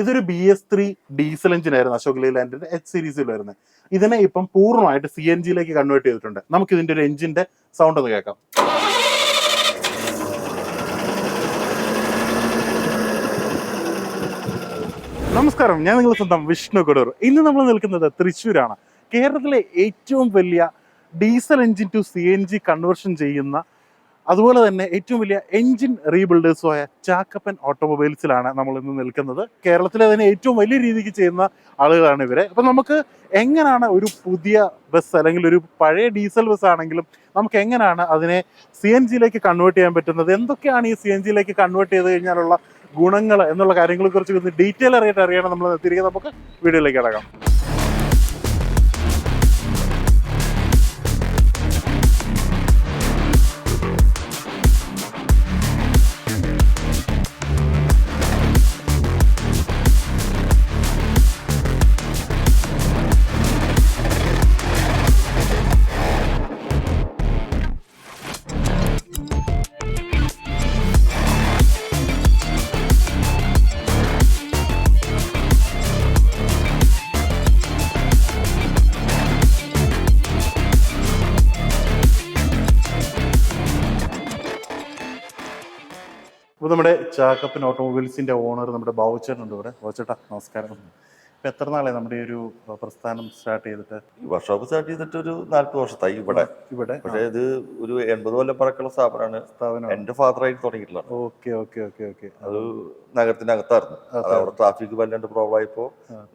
ഇതൊരു BS3 diesel engine ആയിരുന്നു Ashok ലേലാൻഡിന്റെ H സീരീസിൽ വരുന്നത്. ഇതിനെ ഇപ്പം പൂർണ്ണമായിട്ട് CNG കൺവേർട്ട് ചെയ്തിട്ടുണ്ട്. നമുക്ക് ഇതിന്റെ ഒരു എഞ്ചിന്റെ സൗണ്ട് ഒന്ന് കേൾക്കാം. നമസ്കാരം, ഞാൻ നിങ്ങളുടെ സ്വന്തം വിഷ്ണു കൊടൂർ. ഇന്ന് നമ്മൾ നിൽക്കുന്നത് തൃശ്ശൂരാണ്. കേരളത്തിലെ ഏറ്റവും വലിയ diesel engine to CNG conversion ചെയ്യുന്ന, അതുപോലെ തന്നെ ഏറ്റവും വലിയ എഞ്ചിൻ റീബിൽഡേഴ്സുമായ ചാക്കപ്പൻ ഓട്ടോമൊബൈൽസിലാണ് നമ്മൾ ഇന്ന് നിൽക്കുന്നത്. കേരളത്തിലെ തന്നെ ഏറ്റവും വലിയ രീതിക്ക് ചെയ്യുന്ന ആളുകളാണ് ഇവരെ. അപ്പം നമുക്ക് എങ്ങനെയാണ് ഒരു പുതിയ ബസ് അല്ലെങ്കിൽ ഒരു പഴയ ഡീസൽ ബസ് ആണെങ്കിലും നമുക്ക് എങ്ങനെയാണ് അതിനെ CNG കൺവേർട്ട് ചെയ്യാൻ പറ്റുന്നത്, എന്തൊക്കെയാണ് ഈ CNG കൺവേർട്ട് ചെയ്ത് കഴിഞ്ഞാലുള്ള ഗുണങ്ങൾ എന്നുള്ള കാര്യങ്ങളെ കുറിച്ച് ഡീറ്റെയിൽ ആയിട്ട് അറിയണം നമ്മൾ തിരികെ നമുക്ക് വീഡിയോയിലേക്ക് കിടക്കാം. ഇപ്പോൾ നമ്മുടെ ചാക്കപ്പൻ ഓട്ടോമൊബൈൽസിന്റെ ഓണർ നമ്മുടെ ബാബുച്ചേട്ടനുണ്ട് ഇവിടെ. ബാബുച്ചേട്ടാ നമസ്കാരം. ഇപ്പം എത്ര നാളെ നമ്മുടെ ഈ ഒരു പ്രസ്ഥാനം സ്റ്റാർട്ട് ചെയ്തിട്ട്? വർക്ക്ഷോപ്പ് സ്റ്റാർട്ട് ചെയ്തിട്ട് ഒരു 40 വർഷത്തായി ഇവിടെ. പക്ഷേ ഇത് ഒരു 80 കൊല്ലം പഴക്കമുള്ള സ്ഥാപനം. എന്റെ ഫാദറായിട്ട് തുടങ്ങിയിട്ടുള്ള. Okay okay okay okay. അത് നഗരത്തിനകത്തായിരുന്നു. അവിടെ ട്രാഫിക് വല്ലാണ്ട് പ്രോബ്ലം ആയപ്പോ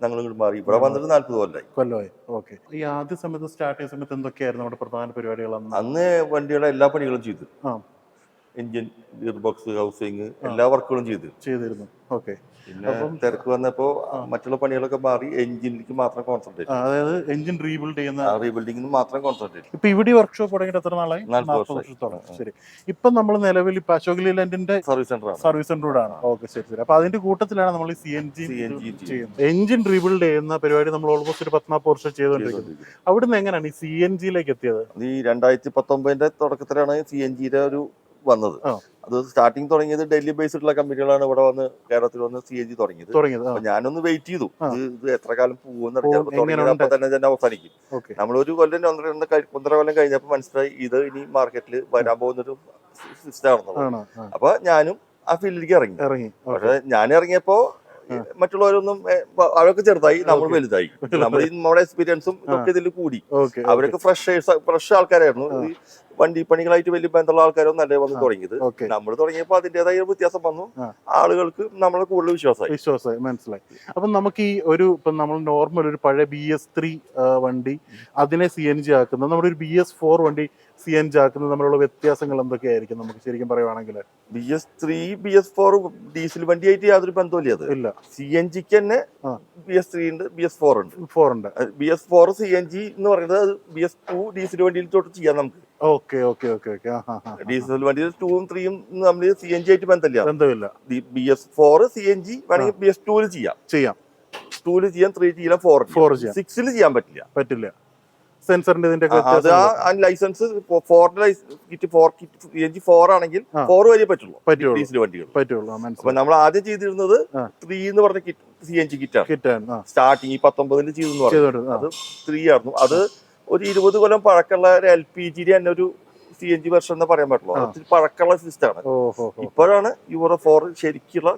ഞങ്ങൾ ഇങ്ങോട്ട് മാറി. ഇവിടെ വന്നിട്ട് 40 കൊല്ലമായി. ഓക്കെ. ഈ ആദ്യ സമയത്ത് സ്റ്റാർട്ട് ചെയ്ത സമയത്ത് എന്തൊക്കെയായിരുന്നു നമ്മുടെ പ്രധാന പരിപാടികൾ? അന്ന് വണ്ടിയുടെ എല്ലാ പണികളും ചെയ്തു. എഞ്ചിൻ, ഗിയർ ബോക്സ്, ഹൗസിങ്, എല്ലാ വർക്കുകളും ചെയ്തിരുന്നു. ഓക്കെ. പിന്നെ തിരക്ക് വന്നപ്പോ മറ്റുള്ള പണികളൊക്കെ മാറി എഞ്ചിനിലേക്ക് മാത്രം കോൺസെൻട്രേറ്റ്. അതായത് എഞ്ചിൻ റീബിൽഡിംഗിന് മാത്രം കോൺസെൻട്രേറ്റ്. ഇപ്പൊ ഇവിടെ വർക്ക്ഷോപ്പ് തുടങ്ങിയിട്ട് എത്ര നാളായി? 40 വർഷത്തോളം. ശരി. ഇപ്പൊ നമ്മൾ നിലവിൽ ഇപ്പൊ അശോക് ലേലാൻഡിന്റെ സർവീസ് സെന്റർ ആണ്. ഓക്കെ, ശരി ശരി. അപ്പൊ അതിന്റെ കൂട്ടത്തിലാണ് നമ്മൾ CNG ചെയ്യുന്നത്. എഞ്ചിൻ റീബിൽഡ് ചെയ്യുന്ന പരിപാടി നമ്മൾ ഓൾമോസ്റ്റ് ഒരു 10-40 വർഷം ചെയ്തുകൊണ്ടിരിക്കുന്നത്. അവിടുന്ന് എങ്ങനെയാണ് ഈ CNG എത്തിയത്? ഈ 2019 തുടക്കത്തിലാണ് CNG ഒരു വന്നത്. അത് സ്റ്റാർട്ടിങ് തുടങ്ങിയത് ഡൽഹി ബേസ്ഡുള്ള കമ്പനികളാണ് ഇവിടെ വന്ന് കേരളത്തിൽ വന്ന് CNG തുടങ്ങിയത്. ഞാനൊന്ന് വെയിറ്റ് ചെയ്തു, ഇത് എത്ര കാലം പോകുമെന്ന് അപ്പൊ തന്നെ അവസാനിക്കും. നമ്മളൊരു കൊല്ലം 1.5 കൊല്ലം കഴിഞ്ഞപ്പോ മനസ്സിലായി ഇത് ഇനി മാർക്കറ്റിൽ വരാൻ പോകുന്നൊരു സിസ്റ്റം ആണെന്നുള്ളത്. അപ്പൊ ഞാനും ആ ഫീൽഡിലേക്ക് ഇറങ്ങി. പക്ഷെ ഞാൻ ഇറങ്ങിയപ്പോ മറ്റുള്ളവരൊന്നും അവരൊക്കെ ചെറുതായി, നമ്മൾ വലുതായി. നമ്മുടെ എക്സ്പീരിയൻസും ഇതൊക്കെ ഇതിൽ കൂടി. അവരൊക്കെ ഫ്രഷ് ആൾക്കാരായിരുന്നു. വണ്ടി പണികളായിട്ട് വലിയ ബന്ധമുള്ള ആൾക്കാരൊന്നും അല്ലേ വന്ന് തുടങ്ങിയത്. നമ്മൾ തുടങ്ങിയപ്പോ അതിന്റേതായ വ്യത്യാസം വന്നു. ആളുകൾക്ക് നമ്മളെ കൂടുതൽ വിശ്വാസമായി. മനസ്സിലായി. അപ്പൊ നമുക്ക് ഈ ഒരു ഇപ്പം നമ്മൾ നോർമൽ ഒരു പഴയ BS3 വണ്ടി അതിനെ CNG ആക്കുന്നത്, നമ്മുടെ ഒരു BS4 വണ്ടി CNG ആക്കുന്നത് തമ്മിലുള്ള വ്യത്യാസങ്ങൾ എന്തൊക്കെയായിരിക്കും നമുക്ക് ശരിക്കും പറയുവാണെങ്കിൽ? BS3 BS4 ഡീസൽ വണ്ടിയായിട്ട് യാതൊരു ബന്ധമില്ല. ഇല്ല. CNGക്ക് തന്നെ BS3 ഉണ്ട്, BS4 ഉണ്ട്. BS4 CNG എന്ന് പറയുന്നത് BS2 ഡീസൽ വണ്ടിയിൽ തൊട്ട് ചെയ്യാം നമുക്ക്. ഡീസൽ വണ്ടിയിൽ 2ഉം 3ഉം നമ്മൾ CNG ആയിട്ട് ബന്ധമില്ല. BS4 CNG വേണമെങ്കിൽ BS2 ചെയ്യാം. 2 ചെയ്യാം, 3 ചെയ്യാം, 4 ചെയ്യാം. 6 ചെയ്യാൻ പറ്റില്ല. സെൻസറിന്റെ ലൈസൻസ് 4 ആണെങ്കിൽ 4 വരെ പറ്റുള്ളൂ ഡീസൽ വണ്ടികൾ. അപ്പൊ നമ്മൾ ആദ്യം ചെയ്തിരുന്നത് 3 എന്ന് പറഞ്ഞ CNG കിറ്റാണ്. സ്റ്റാർട്ടിങ് 19 ചെയ്തെന്ന് പറഞ്ഞു. അത് 3 ആയിരുന്നു. അത് ഒരു 20 കൊല്ലം പഴക്കമുള്ള ഒരു LPG തന്നെ ഒരു CNG വെർഷൻ എന്ന് പറയാൻ പറ്റുള്ളൂ. അത് പഴക്കമുള്ള സിസ്റ്റമാണ്. ഇപ്പോഴാണ് യൂറോ 4 ശരിക്കുള്ള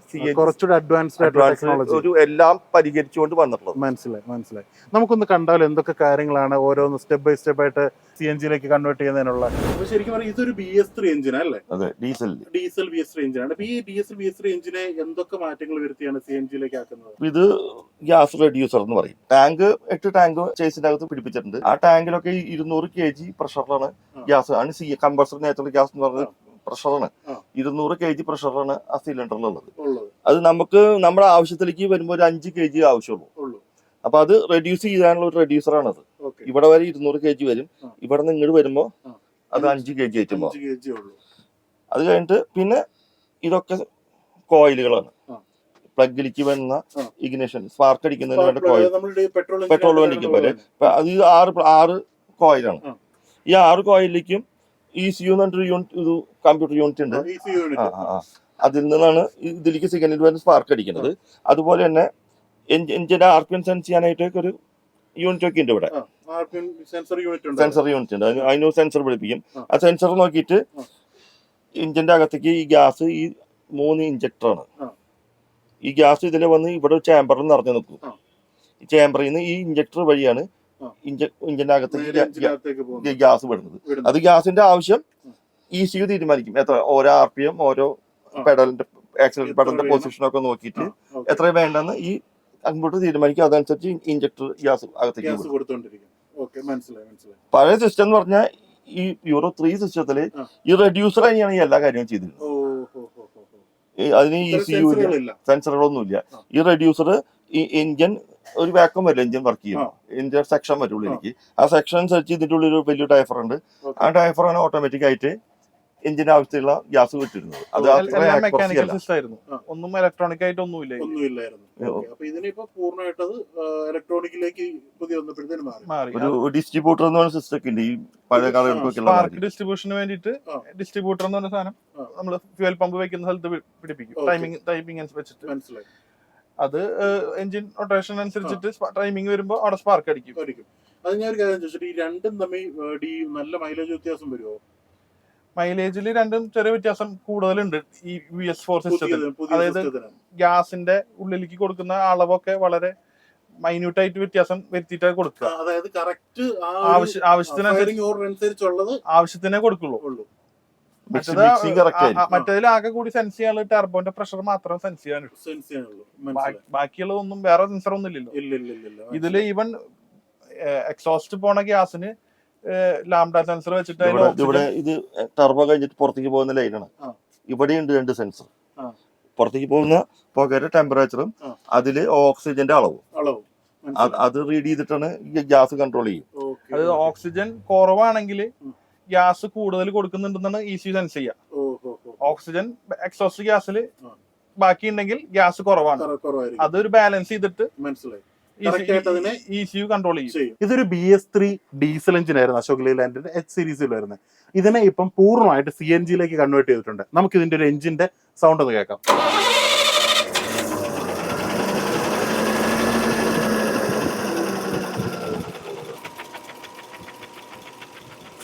ഒരു എല്ലാം പരിഹരിച്ചുകൊണ്ട് വന്നിട്ടുള്ളത്. മനസ്സിലായി. നമുക്കൊന്ന് കണ്ടാൽ എന്തൊക്കെ കാര്യങ്ങളാണ് ഓരോന്ന് സ്റ്റെപ്പ് ബൈ സ്റ്റെപ്പ് ആയിട്ട് CNG കൺവേർട്ട് ചെയ്യുന്നതിനുള്ള. ശരിക്കും പറഞ്ഞാൽ ഇതൊരു BS3 എഞ്ചിൻ അല്ലേ? അതെ, ഡീസൽ BS3 എഞ്ചിനാണ്. അപ്പൊ ഈ BS3 എഞ്ചിനെ എന്തൊക്കെ മാറ്റങ്ങൾ വരുത്തിയാണ് CNG ആക്കുന്നത്? ഇത് ഗ്യാസ് റെഡ്യൂസർ എന്ന് പറയും. 8 ടാങ്ക് ചേസിനകത്ത് പിടിപ്പിച്ചിട്ടുണ്ട്. ആ ടാങ്കിലൊക്കെ 200 kg പ്രഷറിലാണ് ഗ്യാസ് ആണ്. കമ്പൾസർ നേരത്തെ ഗ്യാസ് എന്ന് പറഞ്ഞത് പ്രഷറാണ്. 200 kg പ്രഷറാണ് ആ സിലിണ്ടറിലുള്ളത്. അത് നമുക്ക് നമ്മുടെ ആവശ്യത്തിലേക്ക് വരുമ്പോൾ ഒരു 5 kg ആവശ്യമുള്ളൂ. അപ്പൊ അത് റെഡ്യൂസ് ചെയ്യാനുള്ള ഒരു റെഡ്യൂസറാണ് അത്. ഇവിടെ വരെ 200 kg വരും. ഇവിടെ നിന്ന് ഇങ്ങോട്ട് വരുമ്പോ അത് 5 kg ആയിട്ടുമ്പോ. അത് കഴിഞ്ഞിട്ട് പിന്നെ ഇതൊക്കെ കോയിലുകളാണ്. പ്ലഗിലേക്ക് വരുന്ന ഇഗ്നിഷൻ സ്പാർക്ക് അടിക്കുന്നതിന് വേണ്ട കോയിൽ, പെട്രോൾ വണ്ടിക്ക് പോലെ. അത് 6 കോയിലാണ്. ഈ 6 കോയിലേക്കും ECU എന്ന് പറഞ്ഞൊരു യൂണിറ്റ്, ഇത് കമ്പ്യൂട്ടർ യൂണിറ്റ് ഉണ്ട്. അതിൽ നിന്നാണ് ഇതിലേക്ക് സിഗ്നൽ വരുന്ന സ്പാർക്ക് അടിക്കുന്നത്. അതുപോലെ തന്നെ എഞ്ചിന്റെ ആർപിഎം സെൻസ് ചെയ്യാനായിട്ട് ഒരു യൂണിറ്റ് ഒക്കെ ഉണ്ട് ഇവിടെ, സെൻസർ യൂണിറ്റ് ഉണ്ട്. അതിന് സെൻസർ പിടിപ്പിക്കും. ആ സെൻസർ നോക്കിയിട്ട് എഞ്ചിന്റെ അകത്തേക്ക് ഈ ഗ്യാസ്, ഈ 3 ഇഞ്ചക്ടറാണ്. ഈ ഗ്യാസ് ഇതിൽ വന്ന് ഇവിടെ ചേമ്പറിൽ നിറഞ്ഞു നിൽക്കും. ഈ ചേമ്പറിൽ നിന്ന് ഈ ഇഞ്ചക്ടർ വഴിയാണ് ഇഞ്ചിന്റെ അകത്തേക്ക് ഗ്യാസ് വിടുന്നത്. അത് ഗ്യാസിന്റെ ആവശ്യം ECU തീരുമാനിക്കും. എത്ര ഓരോ RPM, ഓരോ പെഡലിന്റെ ആക്സിലറേറ്റർ പെഡലിന്റെ പൊസിഷനൊക്കെ നോക്കിയിട്ട് എത്ര വേണ്ടെന്ന് ഈ കമ്പ്യൂട്ടർ തീരുമാനിക്കും. അതനുസരിച്ച് ഇഞ്ചക്ടർ ഗ്യാസ് അകത്തേക്ക് കൊടുത്തോണ്ടിരിക്കും. പഴയ സിസ്റ്റം എന്ന് പറഞ്ഞാൽ ഈ Euro 3 സിസ്റ്റത്തില് ഈ റെഡ്യൂസർ തന്നെയാണ് ഈ എല്ലാ കാര്യവും ചെയ്തിരുന്നത്. അതിന് ECU സെൻസറുകളൊന്നുമില്ല. ഈ റെഡ്യൂസർ ഈ എഞ്ചിൻ ഒരു വാക്വം വരില്ല, എഞ്ചിൻ വർക്ക് ചെയ്യും. എഞ്ചിൻ സെക്ഷൻ വരുള്ളൂ എനിക്ക്. ആ സെക്ഷൻ അനുസരിച്ച് ഇതിന്റെ ഉള്ളിൽ ഒരു വലിയ ഡയഫർ ഉണ്ട്. ആ ഡയഫറാണ് ഓട്ടോമാറ്റിക് ആയിട്ട് എഞ്ചിന്റെ ആവശ്യമുള്ള ഗ്യാസ് വിട്ടിരുന്നത്. അത് മെക്കാനിക്കൽ സിസ്റ്റം ആയിരുന്നു, ഒന്നും ഇലക്ട്രോണിക് ആയിട്ട് ഒന്നുമില്ലായിരുന്നു. ഒരു ഡിസ്ട്രിബ്യൂട്ടർ എന്ന് പറഞ്ഞ സിസ്റ്റം ഒക്കെ ഉണ്ട് ഈ പഴയ കാലഘട്ടത്തിൽ. ഡിസ്ട്രിബ്യൂഷന് വേണ്ടിയിട്ട് ഡിസ്ട്രിബ്യൂട്ടർ എന്ന് പറഞ്ഞ സാധനം നമ്മൾ ഫ്യൂൽ പമ്പ് വെക്കുന്ന സ്ഥലത്ത് പിടിപ്പിക്കും. ടൈമിംഗ് വെച്ചിട്ട് അത് എഞ്ചിൻ റൊട്ടേഷൻ അനുസരിച്ചിട്ട് ടൈമിംഗ് വരുമ്പോൾ അവിടെ സ്പാർക്ക് അടിക്കും. അത് ഞാൻ ഒരു കാര്യം ചോദിച്ചിട്ട്, ഈ രണ്ടും തമ്മിൽ നല്ല മൈലേജ് വ്യത്യാസം വരുമോ? മൈലേജിൽ രണ്ടും ചെറിയ വ്യത്യാസം കൂടുതലുണ്ട് ഈ VS4 സിസ്റ്റത്തിൽ. അതായത് ഗ്യാസിന്റെ ഉള്ളിലേക്ക് കൊടുക്കുന്ന അളവൊക്കെ വളരെ മൈന്യൂട്ട് ആയിട്ട് വ്യത്യാസം വരുത്തിയിട്ടാണ് കൊടുക്കുക. അതായത് കറക്റ്റ് ആവശ്യത്തിനെ കൊടുക്കുള്ളൂ. മറ്റേതിൽ ആകെ കൂടി സെൻസ് ചെയ്യാനുള്ള ടർബോന്റെ പ്രഷർ മാത്രം സെൻസ് ചെയ്യാനുള്ളൂ. ബാക്കിയുള്ളതൊന്നും വേറെ സെൻസർ ഒന്നും ഇല്ലല്ലോ. ഇതില് ഈവൻ എക്സോസ്റ്റ് പോണ ഗ്യാസിന് ലാംഡ സെൻസർ വെച്ചിട്ട് ഇവിടെ ഇത് ടർബോ കഴിഞ്ഞിട്ട് പുറത്തേക്ക് പോകുന്ന ലൈനാണ്. ഇവിടെയുണ്ട് 2 സെൻസർ. പുറത്തേക്ക് പോകുന്ന പുകയുടെ ടെമ്പറേച്ചറും അതില് ഓക്സിജന്റെ അളവും അത് റീഡ് ചെയ്തിട്ടാണ് ഗ്യാസ് കൺട്രോൾ ചെയ്യും. അത് ഓക്സിജൻ കുറവാണെങ്കിൽ ഗ്യാസ് കൂടുതൽ കൊടുക്കുന്നുണ്ടെന്നാണ് ECU സെൻസ് ചെയ്യുക. ഓക്സിജൻ എക്സോസ്റ്റ് ഗ്യാസിൽ ബാക്കി ഉണ്ടെങ്കിൽ ഗ്യാസ് കുറവാണ്. അതൊരു ബാലൻസ് ചെയ്തിട്ട് ECU കൺട്രോൾ ചെയ്യും. ഇതൊരു BS3 ഡീസൽ എഞ്ചിൻ ആയിരുന്നു അശോക് ലെയ്ലാൻഡിന്റെ H സീരീസിൽ വരുന്നത്. ഇതിനെ ഇപ്പം പൂർണ്ണമായിട്ട് CNG കൺവേർട്ട് ചെയ്തിട്ടുണ്ട്. നമുക്ക് ഇതിന്റെ ഒരു എഞ്ചിന്റെ സൗണ്ട് ഒന്ന് കേൾക്കാം.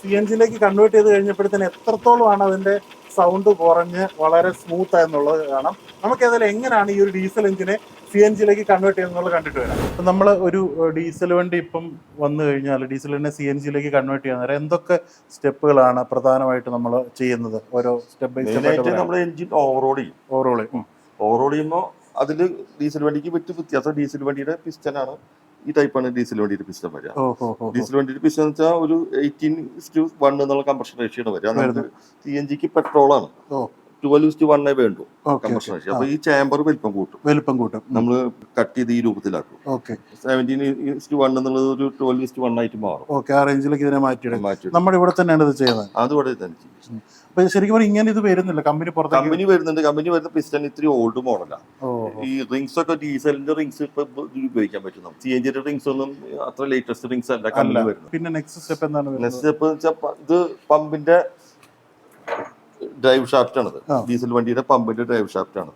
CNG കൺവേർട്ട് ചെയ്ത് കഴിഞ്ഞപ്പോഴത്തേന് എത്രത്തോളമാണ് അതിന്റെ സൗണ്ട് കുറഞ്ഞ് വളരെ സ്മൂത്ത് ആയെന്നുള്ളത് കാണാം. നമുക്ക് ഏതായാലും എങ്ങനെയാണ് ഈ ഒരു ഡീസൽ എഞ്ചിനെ CNG കൺവേർട്ട് ചെയ്യുന്നത് കണ്ടിട്ട് വരാം. അപ്പം നമ്മൾ ഒരു ഡീസൽ വണ്ടി ഇപ്പം വന്നു കഴിഞ്ഞാൽ ഡീസലിനെ CNG കൺവേർട്ട് ചെയ്യുന്ന എന്തൊക്കെ സ്റ്റെപ്പുകളാണ് പ്രധാനമായിട്ട് നമ്മൾ ചെയ്യുന്നത്? ഓരോ സ്റ്റെപ്പ് ബൈ സ്റ്റെപ്പ് നമ്മൾ എഞ്ചിൻ ഓവറോൾ ചെയ്യുമ്പോൾ അതിൽ ഡീസൽ വണ്ടിക്ക് പറ്റിയ വ്യത്യാസം, ഡീസൽ വണ്ടിയുടെ പിസ്റ്റനാണ് ഈ ടൈപ്പാണ് ഡീസൽ വണ്ടിയുടെ പിസ്റ്റൻ വരിക. ഡീസൽ വണ്ടിയുടെ പിസ്റ്റൻ എന്ന് വെച്ചാൽ ഒരു 18:1 എന്നുള്ള കംപ്രഷൻ റേഷ്യോ വരിക. CNG പെട്രോളാണ് 12:1 വേണ്ടു കംപ്രഷൻ റേഷ്യോ. അപ്പൊ ഈ ചേമ്പർ വലിപ്പം കൂട്ടും നമ്മൾ കട്ട് ചെയ്ത് ഈ രൂപത്തിലാക്കും. 17:1 എന്നുള്ളത് ഒരു 12:1 ആയിട്ട് മാറും. ആ റേഞ്ചിലേക്ക് ഇതിനെ മാറ്റി നമ്മുടെ ഇവിടെ തന്നെയാണ് ഇത് ചെയ്യുന്നത്. അതുകൂടെ തന്നെ ചെയ്യും. ശരിക്കും പറഞ്ഞാൽ ഇങ്ങനെ ഇത് വരുന്നില്ല, കമ്പനി വരുന്നുണ്ട്. കമ്പനി വരുന്ന പിസ്റ്റൻ ഇത്തിരി ഓൾഡ് മോഡലാണ്. ഈ റിങ്സ് ഒക്കെ ഡീസലിന്റെ റിങ്സ് ഇപ്പൊ ഉപയോഗിക്കാൻ പറ്റും. CNG റിങ്സ് ഒന്നും അത്ര ലേറ്റസ്റ്റ് റിങ്സ് അല്ല കമ്പനി വരുന്നത്. പിന്നെ നെക്സ്റ്റ് സ്റ്റെപ്പ് എന്താണ്? നെക്സ്റ്റ് സ്റ്റെപ്പ് ഇത് പമ്പിന്റെ ഡ്രൈവ് ഷാഫ്റ്റ് ആണത്. ഡീസൽ വണ്ടിയുടെ പമ്പിന്റെ ഡ്രൈവ് ഷാഫ്റ്റ് ആണ്.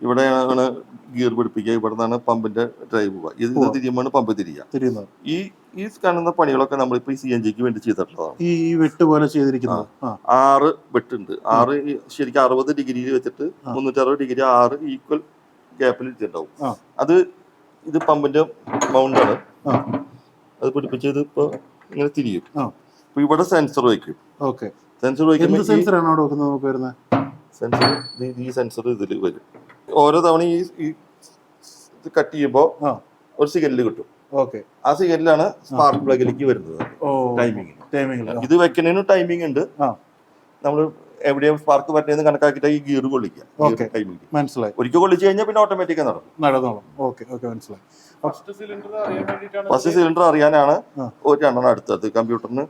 ഇവിടെയാണ് ഗിയർ പിടിപ്പിക്കുക. ഇവിടെ നിന്നാണ് പമ്പിന്റെ ഡ്രൈവ് പോവുക. ഇത് തിരിയുമ്പോൾ പമ്പ് തിരിയുക. ഈ കാണുന്ന പണികളൊക്കെ നമ്മളിപ്പോ CNG വേണ്ടി ചെയ്തിട്ടുള്ളതാണ്. ഈ വെട്ട് പോലെ ചെയ്തിരിക്കുന്നത് 6 വെട്ടുണ്ട്. 6 ശരിക്കും 60 ഡിഗ്രിയിൽ വെച്ചിട്ട് 360 ഡിഗ്രി 6 ഈക്വൽ ഗ്യാപ്പിൽ ഇട്ടുണ്ടാവും. ഇത് പമ്പിന്റെ മൗണ്ടാണ്. അത് പിടിപ്പിച്ചത് ഇപ്പൊ ഇങ്ങനെ തിരിയും. ഇപ്പൊ ഇവിടെ സെൻസർ വയ്ക്കും. സെൻസർ ഈ സെൻസർ ഇതിൽ വരും. ഓരോ തവണ ഈ കട്ട് ചെയ്യുമ്പോ ഒരു സിഗ്നൽ കിട്ടും. ആ സിഗ്നലാണ് സ്പാർക്ക് പ്ലഗിലേക്ക് വരുന്നത്. ടൈമിംഗ് ഇത് വെക്കുന്നതിന് ടൈമിംഗ് ഉണ്ട്. നമ്മൾ എവിടെയും സ്പാർക്ക് പറ്റുന്നതെന്ന് കണക്കാക്കിയിട്ട് ഈ ഗിയർ കൊള്ളിക്കുക. ടൈമിംഗ് മനസ്സിലായി. ഒരിക്കൽ കൊള്ളിച്ചു കഴിഞ്ഞാൽ പിന്നെ ഓട്ടോമാറ്റിക്കായി നടന്നോളും. മനസ്സിലായി. ഫസ്റ്റ് സിലിണ്ടർ അറിയാനാണ് ഒരു രണ്ടെണ്ണം അടുത്തത്. കമ്പ്യൂട്ടറിന്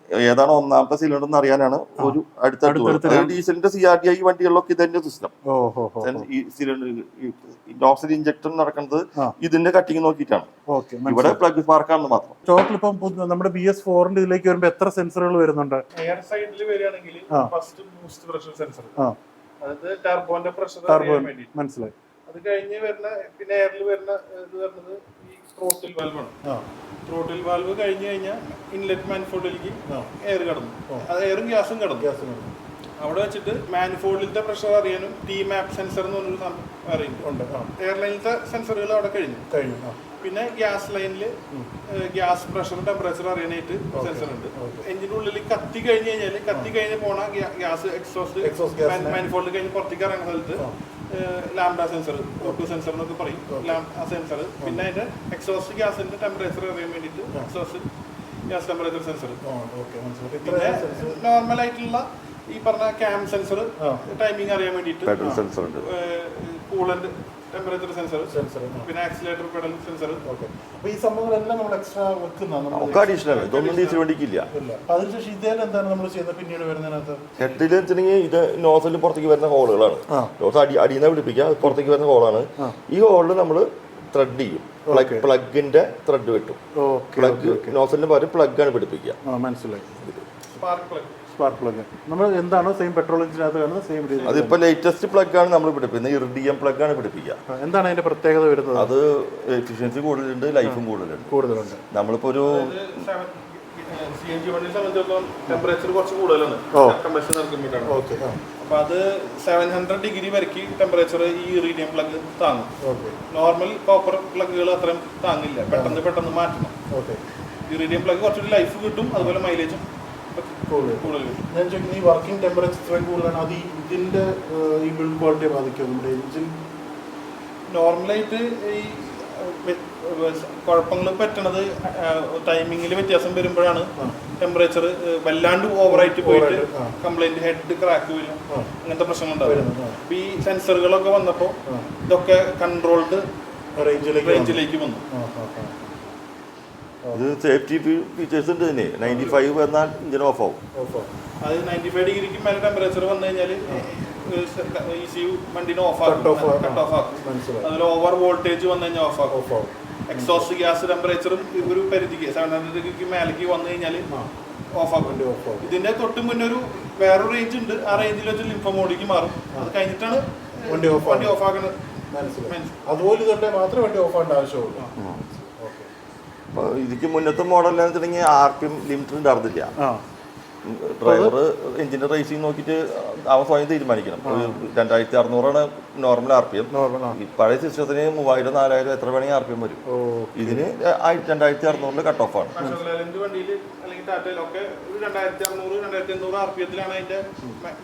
ഏതാണ് ഒന്നാമത്തെ സിലിണ്ടർ എന്ന് അറിയാനാണ് ഒരു അടുത്ത ഡീസലിന്റെ CRDI വണ്ടികളിലൊക്കെ ഇതന്നെ സിസ്റ്റം. ഈ സിലിണ്ടർ നോക്സിൽ ഇഞ്ചക്ടർ നടക്കുന്നത് ഇതിന്റെ കട്ടിങ് നോക്കിയിട്ടാണ്. ഇവിടെ പ്ലഗ് സ്പാർക്കാണെന്ന് മാത്രം. ടോട്ടൽ ഇപ്പം നമ്മുടെ BS4 ഇതിലേക്ക് വരുമ്പോ എത്ര സെൻസറുകൾ വരുന്നുണ്ട്? എയർ സൈഡിൽ വരികയാണെങ്കിൽ ഫസ്റ്റ് ബൂസ്റ്റ് പ്രഷർ സെൻസർ, അതായത് ടർബോന്റെ പ്രഷർ മനസ്സിലായി. അത് കഴിഞ്ഞ് വരുന്ന പിന്നെ എയറിൽ വരുന്ന ഇത് വരുന്നത് ഈ ത്രോട്ടിൽ വാൽവാണ്. ത്രോട്ടിൽ വാൽവ് കഴിഞ്ഞ് കഴിഞ്ഞാൽ ഇൻലെറ്റ് മാനിഫോൾഡിലേക്ക് എയർ കടന്നു. അത് എയറും ഗ്യാസും കടന്നു. അവിടെ വെച്ചിട്ട് മാനിഫോൾഡിലത്തെ പ്രഷർ അറിയാനും ടി മാപ്പ് സെൻസർ എന്ന് പറഞ്ഞൊരു സംഭവം അറിയുന്നുണ്ട്. എയർലൈനിലത്തെ സെൻസറുകൾ അവിടെ കഴിഞ്ഞു. പിന്നെ ഗ്യാസ് ലൈനിൽ ഗ്യാസ് പ്രഷർ ടെമ്പറേച്ചർ അറിയാനായിട്ട് സെൻസർ ഉണ്ട്. എഞ്ചിന്റെ ഉള്ളിൽ കത്തി കഴിഞ്ഞ് പോണ ഗ്യാസ് എക്സോസ്റ്റ് മാനിഫോൾഡ് കഴിഞ്ഞ് പുറത്തേക്ക് ഇറങ്ങുന്ന സ്ഥലത്ത് ലാംഡ സെൻസർ, ഓട്ടോ സെൻസർ എന്നൊക്കെ പറയും. സെൻസർ പിന്നെ അതിന്റെ എക്സോസ്റ്റ് ഗ്യാസിന്റെ ടെമ്പറേച്ചർ അറിയാൻ വേണ്ടിയിട്ട് എക്സോസ്റ്റ് ഗ്യാസ് ടെമ്പറേച്ചർ സെൻസർ. പിന്നെ നോർമൽ ആയിട്ടുള്ള ഈ പറഞ്ഞ ക്യാം സെൻസർ ടൈമിംഗ് അറിയാൻ വേണ്ടിയിട്ട്, കൂളന്റ് ടെമ്പറേച്ചർ സെൻസർ, പിന്നെ ആക്സിലേറ്റർ പെഡൽ സെൻസർ. അപ്പൊ ഈ സംഭവങ്ങളെല്ലാം നമ്മൾ എക്സ്ട്രാ വെക്കുന്നതാണ്. അഡീഷണൽ ഇതൊന്നും ഡീസൽ വണ്ടിക്കില്ല. അതിനുശേഷം ഇതേലും എന്താണ് നമ്മൾ ചെയ്യുന്നത് പിന്നീട് വരുന്നതിനകത്ത്? ഹെഡിൽ വെച്ചിട്ടുണ്ടെങ്കിൽ ഇത് നോസലിൽ പുറത്തേക്ക് വരുന്ന ഹോളുകളാണ്. നോസ് അടിയിൽ നിന്ന് പിടിപ്പിക്കുക, പുറത്തേക്ക് വരുന്ന ഹോളാണ്. ഈ ഹോളിൽ നമ്മൾ ത്രെഡ് ചെയ്യും. പ്ലഗിന്റെ ത്രെഡ് വെട്ടും. പ്ലഗ് നോസലിന് പകരം പ്ലഗ് ആണ് പിടിപ്പിക്കുക. മനസ്സിലായി. സ്പാർക്ക് പ്ലഗ് നമ്മൾ എന്താണോ സെയിം പെട്രോൾ എഞ്ചിനകത്ത് കാണുന്നത് സെയിം രീതി. അതിപ്പോ ലേറ്റസ്റ്റ് പ്ലഗ് ആണ് നമ്മൾ പിടിപ്പിക്കുന്നത്. ഇറിഡിയം പ്ലഗ് ആണ് പിടിപ്പിക്കുക. എന്താണ് അതിന്റെ പ്രത്യേകത വരുന്നത്? അത് എഫിഷ്യൻസി കൂടുതലുണ്ട്, ലൈഫും കൂടുതലുണ്ട്. നമ്മളിപ്പോ ഒരു CNG വണ്ടിയെ സംബന്ധിച്ചിടത്തോളം ടെമ്പറേച്ചർ കുറച്ച് കൂടുതലാണ് കമ്പഷൻ നടക്കുമ്പോഴാണ്. അപ്പൊ അത് 700 ഡിഗ്രി വരയ്ക്ക് ടെമ്പറേച്ചർ ഈ ഇറിഡിയം പ്ലഗ് താങ്ങും. നോർമൽ കോപ്പർ പ്ലഗുകൾ അത്രയും താങ്ങില്ല, പെട്ടെന്ന് മാറ്റണം. ഇറിഡിയം പ്ലഗ് കുറച്ചൊരു ലൈഫ് കിട്ടും, അതുപോലെ മൈലേജും കൂടുതൽ. ഞാൻ ചോദിക്കുന്നത് ഈ വർക്കിംഗ് ടെമ്പറേച്ചർ ഇത്രയും കൂടുതലാണ്, അത് ഇതിന്റെ ഈ ബിൽഡ് ക്വാളിറ്റിയെ ബാധിക്കും നമ്മുടെ എഞ്ചിൻ? നോർമലായിട്ട് ഈ കുഴപ്പങ്ങൾ പറ്റണത് ടൈമിങ്ങിൽ വ്യത്യാസം വരുമ്പോഴാണ്. ടെമ്പറേച്ചർ വല്ലാണ്ട് ഓവറായിട്ട് പോയിട്ട് കംപ്ലൈന്റ്, ഹെഡ് ക്രാക്ക് വരും, അങ്ങനത്തെ പ്രശ്നങ്ങളുണ്ടാവും. അപ്പൊ ഈ സെൻസറുകളൊക്കെ വന്നപ്പോൾ ഇതൊക്കെ കൺട്രോൾഡ് റേഞ്ചിലേക്ക് വന്നു. ഇത് സേഫ്റ്റി ഫീച്ചേഴ്സ് ഉണ്ട് തന്നെ. 95 വന്നാൽ ഇഞ്ചിൻ ഓഫ് ആവും. അത് 95 ഡിഗ്രിക്ക് മേലെ ടെമ്പറേച്ചർ വന്നു കഴിഞ്ഞാൽ ECU വണ്ടിനെ കട്ട് ഓഫ് ആക്കും. അതിൽ ഓവർ വോൾട്ടേജ് വന്നു കഴിഞ്ഞാൽ ഓഫ് ആക്കും. എക്സോസ്റ്റ് ഗ്യാസ് ടെമ്പറേച്ചറും ഒരു പരിധിക്ക് 700 ഡിഗ്രിക്ക് മേലേക്ക് വന്നു കഴിഞ്ഞാൽ ഓഫ് ആക്കും. ഇതിന്റെ തൊട്ട് മുന്നേ വേറൊരു റേഞ്ച് ഉണ്ട്. ആ റേഞ്ചിൽ വെച്ച് ലിംഫോ മോഡിക്ക് മാറും. അത് കഴിഞ്ഞിട്ടാണ് വണ്ടി ഓഫ് ആക്കുന്നത്. അതുപോലെ തന്നെ മാത്രമേ വണ്ടി ഓഫ് ആകേണ്ട ആവശ്യമുള്ളൂ. ഇതിക്ക് മുന്നത്തെ മോഡൽ തുടങ്ങിയ RPM ലിമിറ്റർ ഉണ്ടായിരുന്നില്ല. ഡ്രൈവർ എഞ്ചിന്റെ റേസിംഗ് നോക്കിയിട്ട് അവൻ സ്വയം തീരുമാനിക്കണം. 2600 നോർമൽ RPM. പഴയ സിസ്റ്റത്തിന് 3000 4000 എത്ര വേണമെങ്കിൽ RPM വരും. ഇതിന് 2600 കട്ട് ഓഫ് ആണ്. വണ്ടിയിൽ അല്ലെങ്കിൽ ടാറ്റയിലൊക്കെ 2600 2800 RPM അതിന്റെ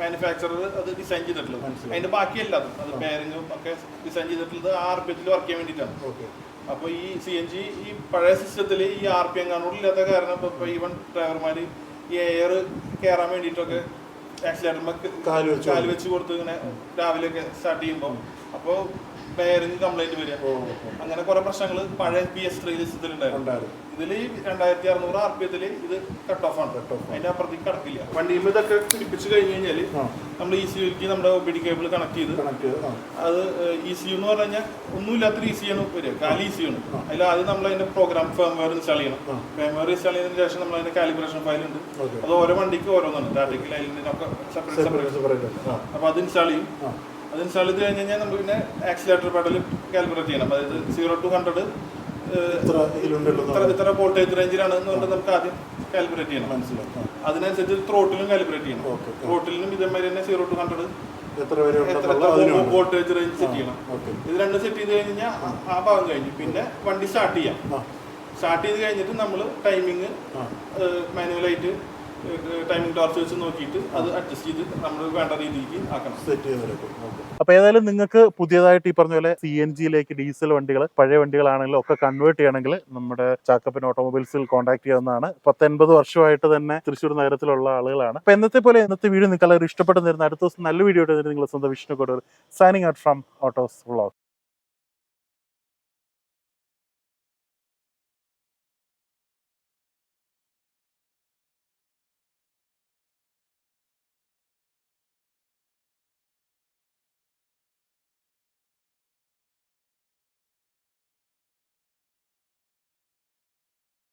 മാനുഫാക്ചറർ അത് ഡിസൈൻ ചെയ്തിട്ടുള്ളത്. അതിന്റെ ബാക്കിയല്ലാതും അത് ബെയറിംഗും ഒക്കെ ഡിസൈൻ ചെയ്തിട്ടുള്ളത് ആ RPM വർക്ക് ചെയ്യാൻ വേണ്ടിയിട്ടാണ്. അപ്പോൾ ഈ CNG ഈ പഴയ സിസ്റ്റത്തിൽ ഈ RPM കൺട്രോൾ ഇല്ലാത്ത കാരണം ഇപ്പോൾ ഈവൻ ഡ്രൈവർമാർ ഈ എയർ കയറാൻ വേണ്ടിയിട്ടൊക്കെ ആക്സിലേറ്ററിൽ കാല് വെച്ച് കൊടുത്ത് ഇങ്ങനെ രാവിലെയൊക്കെ സ്റ്റാർട്ട് ചെയ്യുമ്പോൾ അപ്പോൾ ബെയറിംഗ് കംപ്ലൈന്റ് വരിക. അങ്ങനെ കുറെ പ്രശ്നങ്ങൾ പഴയ PS3 സിസ്റ്റത്തിലുണ്ടായിരുന്നു. ഇതിൽ 2600 RPM ഇത് കട്ട് ഓഫ് ആണ്. അതിന്റെ അപ്പുറത്തേക്ക് കടക്കില്ല. വണ്ടിയിൽ ഇതൊക്കെ പിടിപ്പിച്ച് കഴിഞ്ഞ് കഴിഞ്ഞാൽ നമ്മൾ ECUക്ക് നമ്മുടെ OBD കേബിൾ കണക്ട് ചെയ്ത് അത് ECU എന്ന് പറഞ്ഞു കഴിഞ്ഞാൽ ഒന്നുമില്ലാത്തൊരു ECU ആണ് വരിക. കാലി ECU ആണ്. അതിൽ ആദ്യം നമ്മൾ അതിന്റെ പ്രോഗ്രാം ഫേംവെയർ ഇൻസ്റ്റാൾ ചെയ്യണം. ഫേംവെയർ ഇൻസ്റ്റാൾ ചെയ്തതിനു ശേഷം നമ്മൾ അതിന്റെ കാലിബ്രേഷൻ ഫയൽ ഉണ്ട്. അത് ഓരോ വണ്ടിക്ക് ഓരോന്നാണ്. ടാറ്റയ്ക്ക് ലൈനിനൊക്കെ സെപ്പറേറ്റ്. അപ്പോൾ അത് ഇൻസ്റ്റാൾ ചെയ്യും. അത് ഇൻസ്റ്റാൾ ചെയ്ത് കഴിഞ്ഞ് കഴിഞ്ഞാൽ നമുക്ക് പിന്നെ ആക്സിലേറ്റർ പെഡൽ കാലിബ്രേറ്റ് ചെയ്യണം. അതായത് 0 to 100 ഇത്ര വോൾട്ടേജ് റേഞ്ചിലാണ് എന്നുകൊണ്ട് നമുക്ക് ആദ്യം കാലിബ്രേറ്റ് ചെയ്യണം. മനസ്സിലാവും. അതിനനുസരിച്ച് ത്രോട്ടിലും കാലിബ്രേറ്റ് ചെയ്യണം. ത്രോട്ടിലും ഇതേമാതിരി തന്നെ 0 to 100 വോൾട്ടേജ് റേഞ്ച് സെറ്റ് ചെയ്യണം. ഇത് രണ്ടും സെറ്റ് ചെയ്ത് കഴിഞ്ഞാൽ ആ ഭാഗം കഴിഞ്ഞു. പിന്നെ വണ്ടി സ്റ്റാർട്ട് ചെയ്യാം. സ്റ്റാർട്ട് ചെയ്ത് കഴിഞ്ഞിട്ട് നമ്മൾ ടൈമിങ് മാനുവലായിട്ട് ടൈമിംഗ് ടോർച്ച് വെച്ച് നോക്കിയിട്ട് അത് അഡ്ജസ്റ്റ് ചെയ്ത് നമ്മൾ വേണ്ട രീതിക്ക് ആക്കണം, സെറ്റ് ചെയ്തെടുക്കും. അപ്പൊ ഏതായാലും നിങ്ങൾക്ക് പുതിയതായിട്ട് ഈ പറഞ്ഞ പോലെ CNGയിലേക്ക് ഡീസൽ വണ്ടികൾ പഴയ വണ്ടികളാണെങ്കിലും ഒക്കെ കൺവേർട്ട് ചെയ്യണമെങ്കിൽ നമ്മുടെ ചാക്കപ്പൻ ഓട്ടോമൊബൈൽസിൽ കോൺടാക്ട് ചെയ്യാവുന്നതാണ്. 10-80 വർഷമായിട്ട് തന്നെ തൃശ്ശൂർ നഗരത്തിലുള്ള ആളുകളാണ്. അപ്പൊ ഇന്നത്തെ വീഡിയോ നിങ്ങൾക്ക് എല്ലാവരും ഇഷ്ടപ്പെട്ടു തരുന്ന അടുത്ത ദിവസം നല്ല വീഡിയോ ആയിട്ട് നിങ്ങൾ സ്വന്തം Vishnu Kodur signing out from autos vlog.